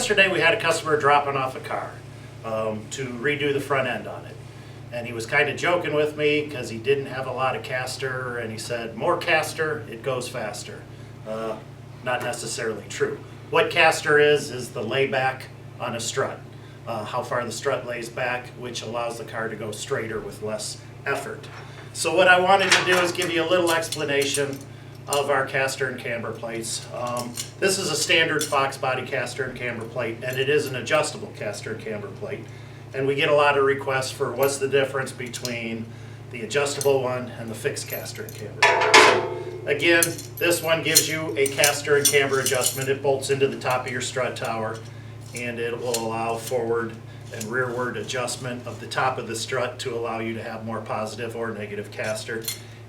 yesterday we had a customer dropping off a car to redo the front end on it. And he was kind of joking with me because he didn't have a lot of caster, and he said, more caster, it goes faster. Not necessarily true. What caster is the layback on a strut. How far the strut lays back, which allows the car to go straighter with less effort. So what I wanted to do is give you a little explanation of our caster and camber plates. This is a standard Fox body caster and camber plate, and it is an adjustable caster and camber plate. And we get a lot of requests for what's the difference between the adjustable one and the fixed caster and camber. So again, this one gives you a caster and camber adjustment. It bolts into the top of your strut tower, and it will allow forward and rearward adjustment of the top of the strut to allow you to have more positive or negative caster.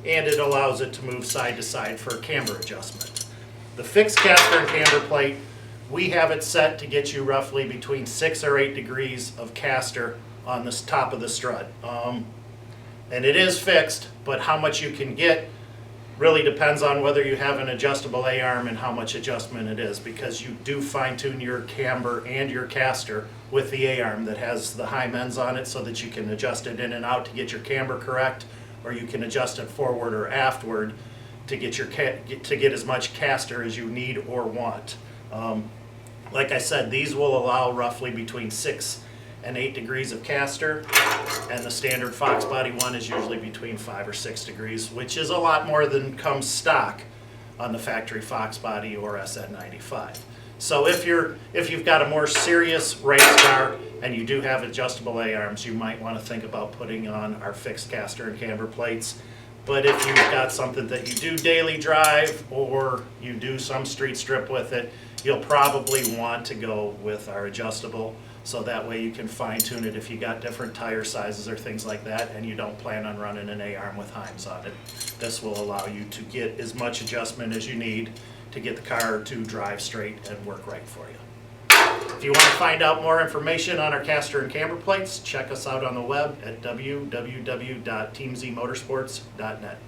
And it allows it to move side to side for a camber adjustment. The fixed caster and camber plate, we have it set to get you roughly between 6 or 8 degrees of caster on the top of the strut. And it is fixed, but how much you can get really depends on whether you have an adjustable A-arm and how much adjustment it is, because you do fine-tune your camber and your caster with the A-arm that has the high mends on it so that you can adjust it in and out to get your camber correct, or you can adjust it forward or aftward to get as much caster as you need or want. Like I said, these will allow roughly between 6 and 8 degrees of caster, and the standard Fox body one is usually between 5 or 6 degrees, which is a lot more than comes stock on the factory Fox body or SN95. So if you've got a more serious race car and you do have adjustable A-arms, you might want to think about putting on our fixed caster and camber plates. But if you've got something that you do daily drive or you do some street strip with it, you'll probably want to go with our adjustable, so that way you can fine tune it if you got different tire sizes or things like that and you don't plan on running an A-arm with Heims on it. This will allow you to get as much adjustment as you need to get the car to drive straight and work right for you. If you want to find out more information on our caster and camber plates, check us out on the web at www.teamzmotorsports.net.